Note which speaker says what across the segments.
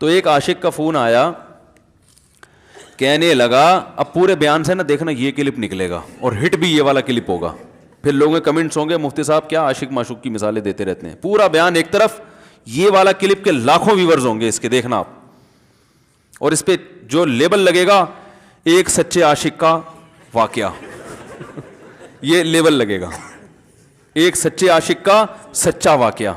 Speaker 1: تو ایک عاشق کا فون آیا, کہنے لگا اب پورے بیان سے نا دیکھنا یہ کلپ نکلے گا اور ہٹ بھی یہ والا کلپ ہوگا, پھر لوگوں کے کمنٹس ہوں گے مفتی صاحب کیا عاشق معشوق کی مثالیں دیتے رہتے ہیں. پورا بیان ایک طرف, یہ والا کلپ کے لاکھوں ویورز ہوں گے اس کے, دیکھنا آپ. اور اس پہ جو لیبل لگے گا ایک سچے عاشق کا واقعہ, یہ لیبل لگے گا, ایک سچے عاشق کا سچا واقعہ.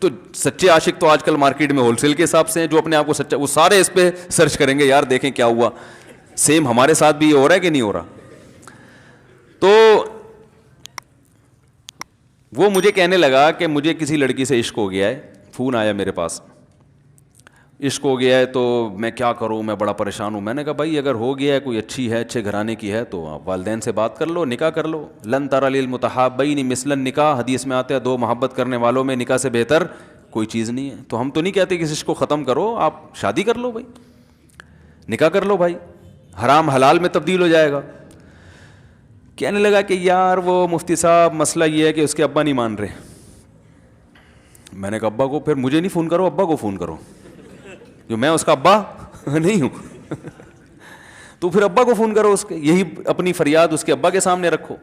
Speaker 1: تو سچے عاشق تو آج کل مارکیٹ میں ہول سیل کے حساب سے ہیں, جو اپنے آپ کو سچا, وہ سارے اس پہ سرچ کریں گے یار دیکھیں کیا ہوا, سیم ہمارے ساتھ بھی یہ ہو رہا ہے کہ نہیں ہو رہا. تو وہ مجھے کہنے لگا کہ مجھے کسی لڑکی سے عشق ہو گیا ہے, فون آیا میرے پاس, عشق ہو گیا ہے تو میں کیا کروں, میں بڑا پریشان ہوں. میں نے کہا بھائی اگر ہو گیا ہے, کوئی اچھی ہے, اچھے گھرانے کی ہے, تو آپ والدین سے بات کر لو, نکاح کر لو. لن تر للمتحابین مثل النکاح, حدیث میں آتا ہے دو محبت کرنے والوں میں نکاح سے بہتر کوئی چیز نہیں ہے. تو ہم تو نہیں کہتے کہ اس عشق کو ختم کرو, آپ شادی کر لو بھائی, نکاح کر لو بھائی, حرام حلال میں تبدیل ہو جائے گا. کہنے لگا کہ یار وہ مفتی صاحب مسئلہ یہ ہے کہ اس کے ابا نہیں مان رہے. میں نے کہا ابا کو, پھر مجھے نہیں فون کرو, ابا کو فون کرو, جو میں اس کا ابا نہیں ہوں. تو پھر ابا کو فون کرو, اس کے یہی اپنی فریاد اس کے ابا کے سامنے رکھو.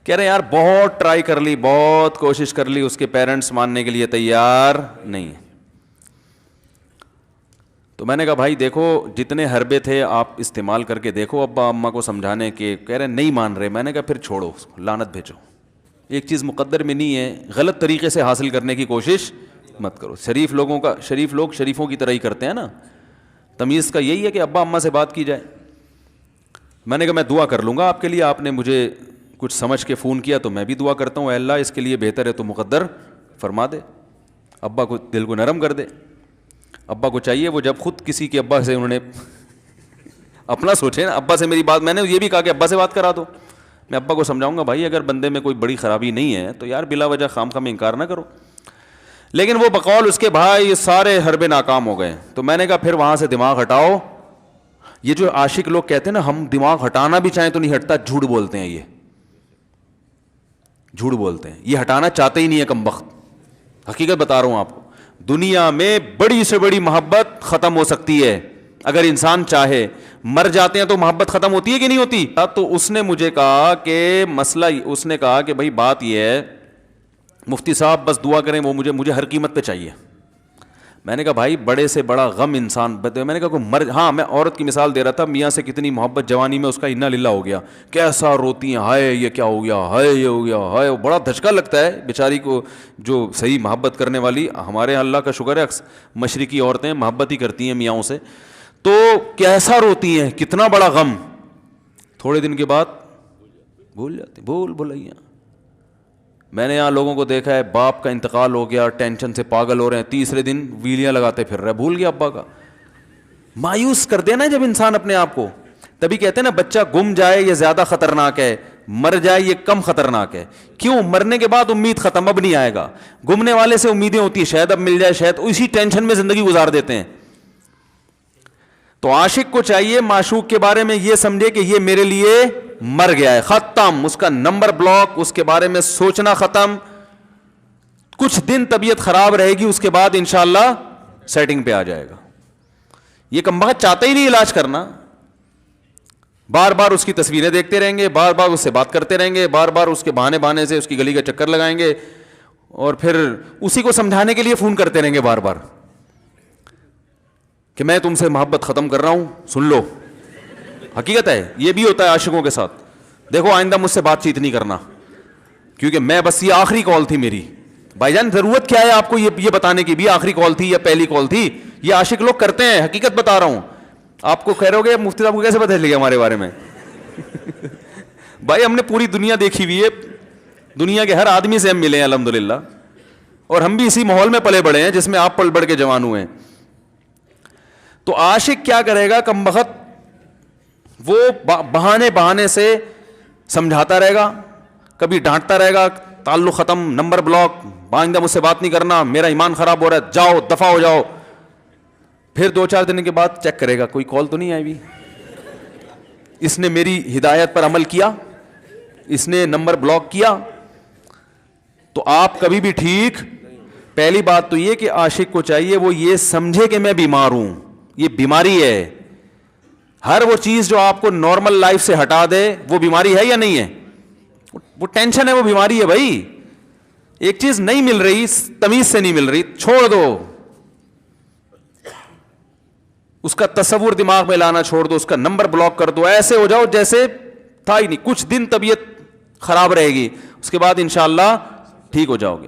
Speaker 1: کہہ رہے یار بہت ٹرائی کر لی, بہت کوشش کر لی, اس کے پیرنٹس ماننے کے لیے تیار نہیں. تو میں نے کہا بھائی دیکھو جتنے حربے تھے آپ استعمال کر کے دیکھو ابا اماں کو سمجھانے کے, کہہ رہے نہیں مان رہے. میں نے کہا پھر چھوڑو, لعنت بھیجو. ایک چیز مقدر میں نہیں ہے, غلط طریقے سے حاصل کرنے کی کوشش مت کرو. شریف لوگوں کا, شریف لوگ شریفوں کی طرح ہی کرتے ہیں نا, تمیز کا یہی ہے کہ ابا اماں سے بات کی جائے. میں نے کہا میں دعا کر لوں گا آپ کے لیے, آپ نے مجھے کچھ سمجھ کے فون کیا تو میں بھی دعا کرتا ہوں, اے اللہ اس کے لیے بہتر ہے تو مقدر فرما دے, ابا کو دل کو نرم کر دے. ابا کو چاہیے وہ جب خود کسی کے ابا سے انہوں نے اپنا سوچے نا, ابا سے میری بات, میں نے یہ بھی کہا کہ ابا سے بات کرا دو. میں ابا کو سمجھاؤں گا بھائی اگر بندے میں کوئی بڑی خرابی نہیں ہے تو یار بلا وجہ خام خام انکار نہ کرو. لیکن وہ بقول اس کے بھائی یہ سارے حربے ناکام ہو گئے. تو میں نے کہا پھر وہاں سے دماغ ہٹاؤ. یہ جو عاشق لوگ کہتے ہیں نا ہم دماغ ہٹانا بھی چاہیں تو نہیں ہٹتا, جھوٹ بولتے ہیں, یہ جھوٹ بولتے ہیں, یہ ہٹانا چاہتے ہی نہیں ہے کمبخت. حقیقت بتا رہا ہوں آپ کو, دنیا میں بڑی سے بڑی محبت ختم ہو سکتی ہے اگر انسان چاہے. مر جاتے ہیں تو محبت ختم ہوتی ہے کہ نہیں ہوتی. تو اس نے مجھے کہا کہ مسئلہ, اس نے کہا کہ بھائی بات یہ ہے مفتی صاحب بس دعا کریں, وہ مجھے ہر قیمت پہ چاہیے. میں نے کہا بھائی بڑے سے بڑا غم انسان, میں نے کہا کوئی ہاں میں عورت کی مثال دے رہا تھا, میاں سے کتنی محبت جوانی میں اس کا انا للہ ہو گیا, کیسا روتی ہیں, ہائے یہ کیا ہو گیا, ہائے یہ ہو گیا, ہائے, بڑا دھچکا لگتا ہے بیچاری کو. جو صحیح محبت کرنے والی, ہمارے اللہ کا شکر ہے مشرقی عورتیں محبت ہی کرتی ہیں میاں سے, تو کیسا روتی ہیں, کتنا بڑا غم. تھوڑے دن کے بعد بھول جاتی, بھول بھلائیاں. میں نے یہاں لوگوں کو دیکھا ہے باپ کا انتقال ہو گیا, ٹینشن سے پاگل ہو رہے ہیں, تیسرے دن ویلیاں لگاتے پھر رہے, بھول گیا ابا کا. مایوس کر دینا جب انسان اپنے آپ کو. تبھی کہتے ہیں نا بچہ گم جائے یہ زیادہ خطرناک ہے, مر جائے یہ کم خطرناک ہے. کیوں؟ مرنے کے بعد امید ختم, اب نہیں آئے گا. گمنے والے سے امیدیں ہوتی ہیں شاید اب مل جائے, شاید اسی ٹینشن میں زندگی گزار دیتے ہیں. تو عاشق کو چاہیے معشوق کے بارے میں یہ سمجھے کہ یہ میرے لیے مر گیا ہے, ختم, اس کا نمبر بلاک, اس کے بارے میں سوچنا ختم. کچھ دن طبیعت خراب رہے گی, اس کے بعد انشاءاللہ سیٹنگ پہ آ جائے گا. یہ کمبخت چاہتا ہی نہیں علاج کرنا, بار بار اس کی تصویریں دیکھتے رہیں گے, بار بار اس سے بات کرتے رہیں گے, بار بار اس کے بہانے سے اس کی گلی کا چکر لگائیں گے, اور پھر اسی کو سمجھانے کے لیے فون کرتے رہیں گے بار بار کہ میں تم سے محبت ختم کر رہا ہوں, سن لو. حقیقت ہے یہ بھی ہوتا ہے عاشقوں کے ساتھ. دیکھو آئندہ مجھ سے بات چیت نہیں کرنا کیونکہ میں بس یہ آخری کال تھی میری. بھائی جان ضرورت کیا ہے آپ کو یہ بتانے کی بھی آخری کال تھی یا پہلی کال تھی؟ یہ عاشق لوگ کرتے ہیں, حقیقت بتا رہا ہوں. آپ کو کہہ رہے ہو گے مفتی صاحب کو کیسے پتہ چل گیا ہمارے بارے میں؟ بھائی ہم نے پوری دنیا دیکھی ہوئی ہے, دنیا کے ہر آدمی سے ہم ملے ہیں الحمدللہ, اور ہم بھی اسی ماحول میں پلے بڑے ہیں جس میں آپ پل بڑھ کے جوان ہوئے ہیں. تو عاشق کیا کرے گا کمبخت, وہ بہانے سے سمجھاتا رہے گا, کبھی ڈانٹتا رہے گا, تعلق ختم, نمبر بلاک, آئندہ مجھ سے بات نہیں کرنا, میرا ایمان خراب ہو رہا ہے, جاؤ دفع ہو جاؤ. پھر 2-4 دن کے بعد چیک کرے گا کوئی کال تو نہیں آئی بھی, اس نے میری ہدایت پر عمل کیا, اس نے نمبر بلاک کیا. تو آپ کبھی بھی ٹھیک پہلی بات تو یہ کہ عاشق کو چاہیے وہ یہ سمجھے کہ میں بیمار ہوں, یہ بیماری ہے. ہر وہ چیز جو آپ کو نارمل لائف سے ہٹا دے وہ بیماری ہے یا نہیں ہے؟ وہ ٹینشن ہے, وہ بیماری ہے بھائی. ایک چیز نہیں مل رہی, تمیز سے نہیں مل رہی, چھوڑ دو, اس کا تصور دماغ میں لانا چھوڑ دو, اس کا نمبر بلاک کر دو, ایسے ہو جاؤ جیسے تھا ہی نہیں. کچھ دن طبیعت خراب رہے گی, اس کے بعد انشاءاللہ ٹھیک ہو جاؤ گے.